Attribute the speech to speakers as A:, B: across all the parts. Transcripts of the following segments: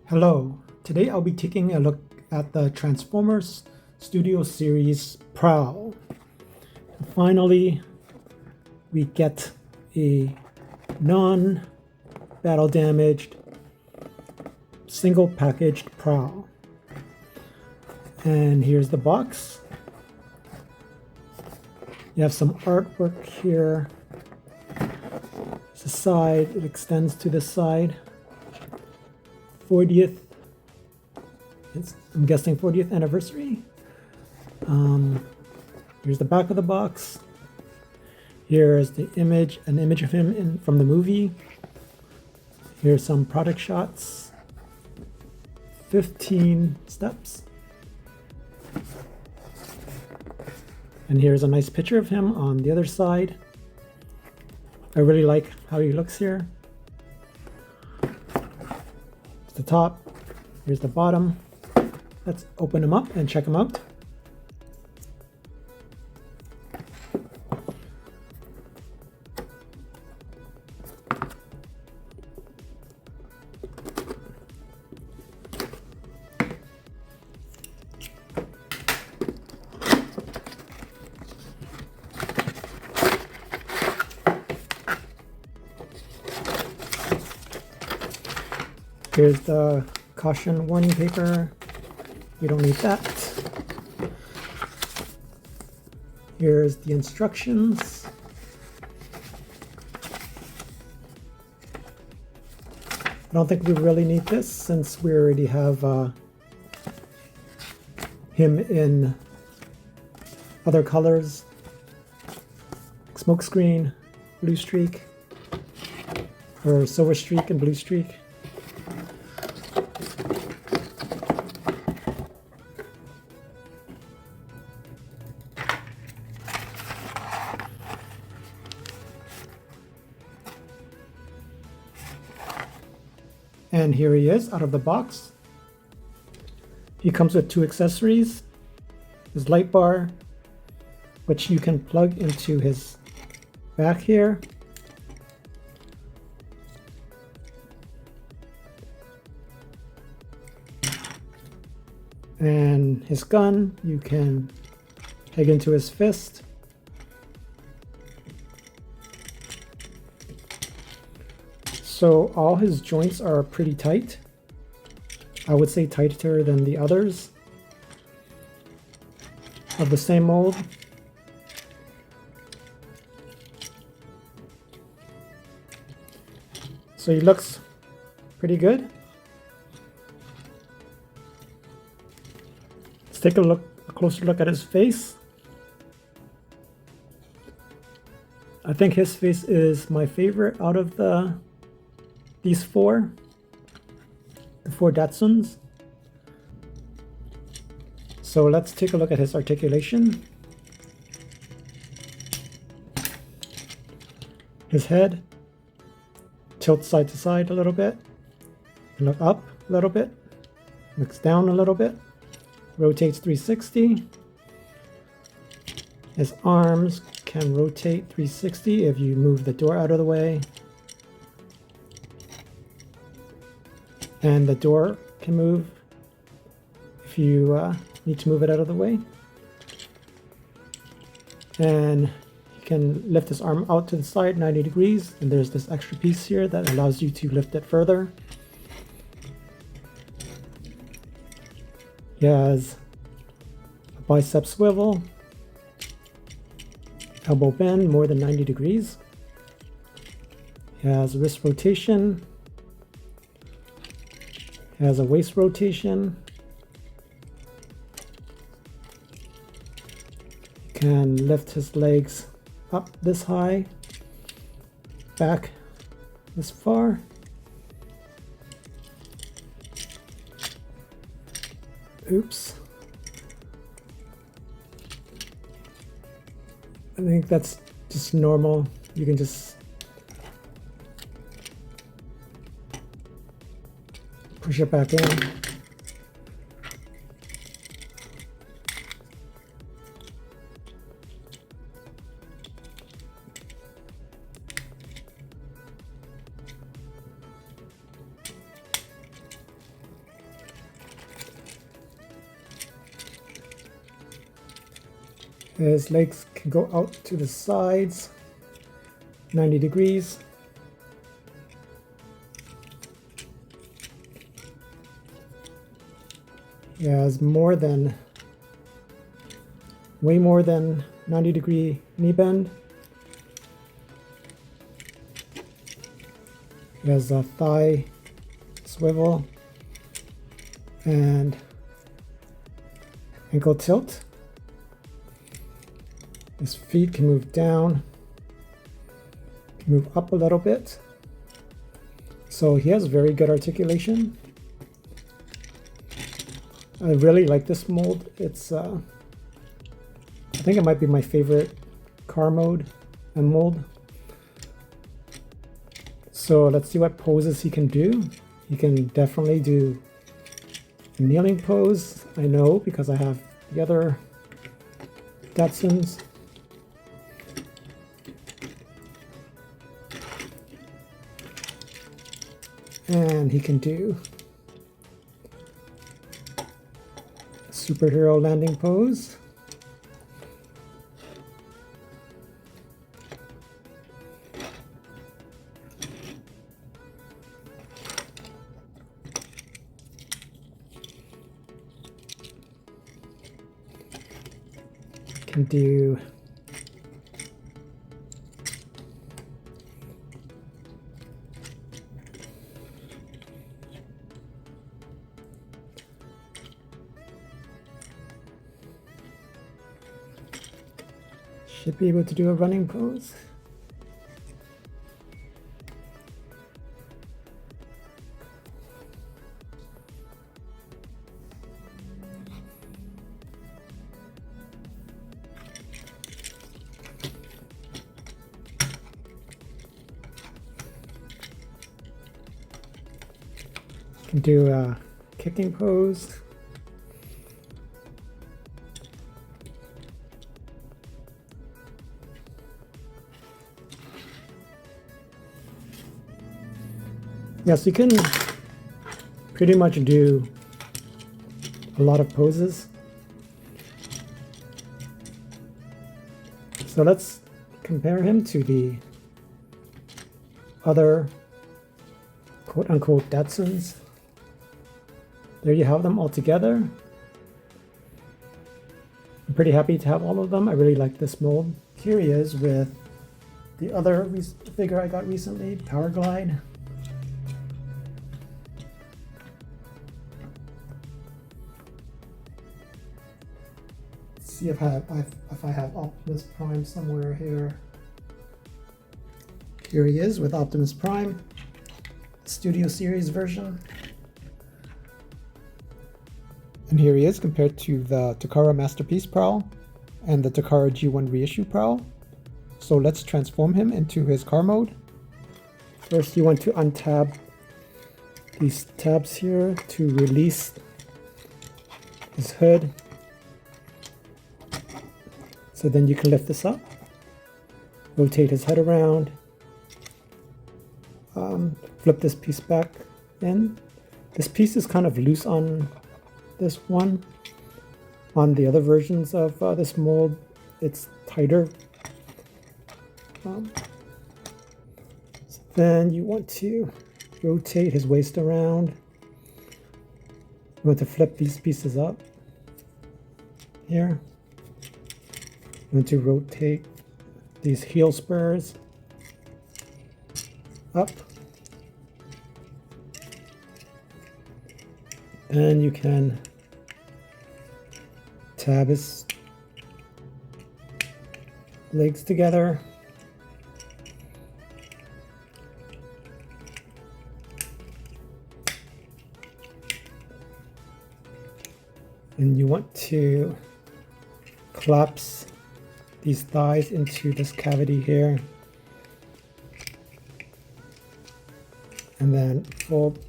A: Hello, today I'll be taking a look at the Transformers Studio Series Prowl. Finally, we get a non-battle damaged, single packaged Prowl. And here's the box. You have some artwork here. It's a side, it extends to the side. 40th, I'm guessing 40th anniversary. Here's the back of the box. Here's the image, an image of him from the movie. Here's some product shots. 15 steps. And here's a nice picture of him on the other side. I really like how he looks here. The top, here's the bottom. Let's open them up and check them out. Here's the caution warning paper. We don't need that. Here's the instructions. I don't think we really need this since we already have him in other colors. Smoke screen, blue streak, or silver streak and blue streak. And here he is out of the box. He comes with two accessories. His light bar, which you can plug into his back here. And his gun, you can peg into his fist. So all his joints are pretty tight. I would say tighter than the others of the same mold. So he looks pretty good. Let's take a closer look at his face. I think his face is my favorite out of these four, the four Datsuns. So let's take a look at his articulation. His head tilts side to side a little bit, and look up a little bit, looks down a little bit, rotates 360. His arms can rotate 360 if you move the door out of the way. And the door can move if you need to move it out of the way. And you can lift his arm out to the side 90 degrees, and there's this extra piece here that allows you to lift it further. He has a bicep swivel, elbow bend more than 90 degrees. He has wrist rotation. Has a waist rotation. Can lift his legs up this high, back this far. Oops. I think that's just normal. You can just push it back in. His legs can go out to the sides, 90 degrees. He has way more than 90-degree knee bend. He has a thigh swivel and ankle tilt. His feet can move down, can move up a little bit. So he has very good articulation. I really like this mold. It's I think it might be my favorite car mode and mold. So let's see what poses he can do. He can definitely do a kneeling pose. I know because I have the other Datsuns. And he can do a superhero landing pose. Can do should be able to do a running pose. Can do a kicking pose. Yes, you can pretty much do a lot of poses. So let's compare him to the other quote-unquote Datsuns. There you have them all together. I'm pretty happy to have all of them. I really like this mold. Here he is with the other figure I got recently, Power Glide. Let's see if I have Optimus Prime somewhere here. Here he is with Optimus Prime, Studio Series version. And here he is compared to the Takara Masterpiece Prowl and the Takara G1 Reissue Prowl. So let's transform him into his car mode. First you want to untab these tabs here to release his hood. So then you can lift this up, rotate his head around, flip this piece back in. This piece is kind of loose on this one. On the other versions of this mold, it's tighter. So then you want to rotate his waist around. You want to flip these pieces up here. You want to rotate these heel spurs up. And you can tab his legs together. And you want to collapse these thighs into this cavity here. And then fold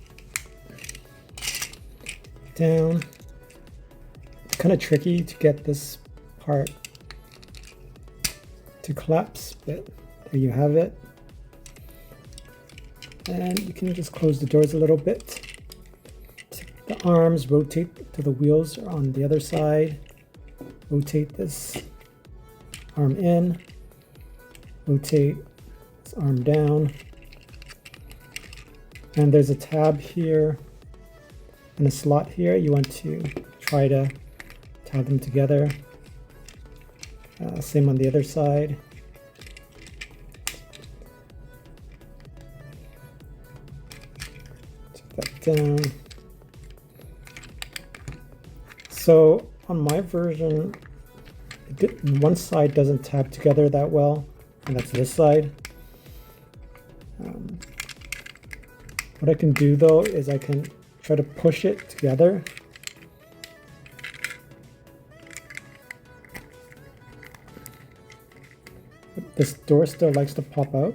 A: down. It's kind of tricky to get this part to collapse, but there you have it. And you can just close the doors a little bit. Take the arms, rotate to the wheels are on the other side. Rotate this arm in, rotate his arm down, and there's a tab here and a slot here. You want to try to tie them together. Same on the other side. Take that down. So on my version, one side doesn't tab together that well, and that's this side. What I can do though is I can try to push it together. But this door still likes to pop out.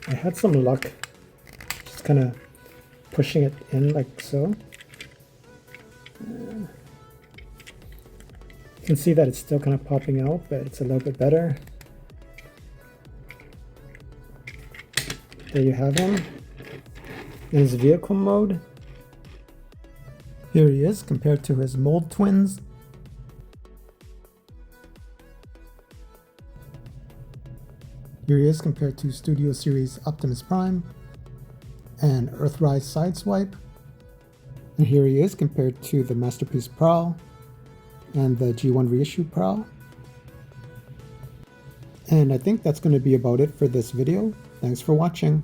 A: I had some luck just kind of pushing it in like so. You can see that it's still kind of popping out, but it's a little bit better. There you have him in his vehicle mode. Here he is compared to his mold twins. Here he is compared to Studio Series Optimus Prime and Earthrise Sideswipe. And here he is compared to the Masterpiece Prowl and the G1 reissue Prowl. And I think that's going to be about it for this video. Thanks for watching.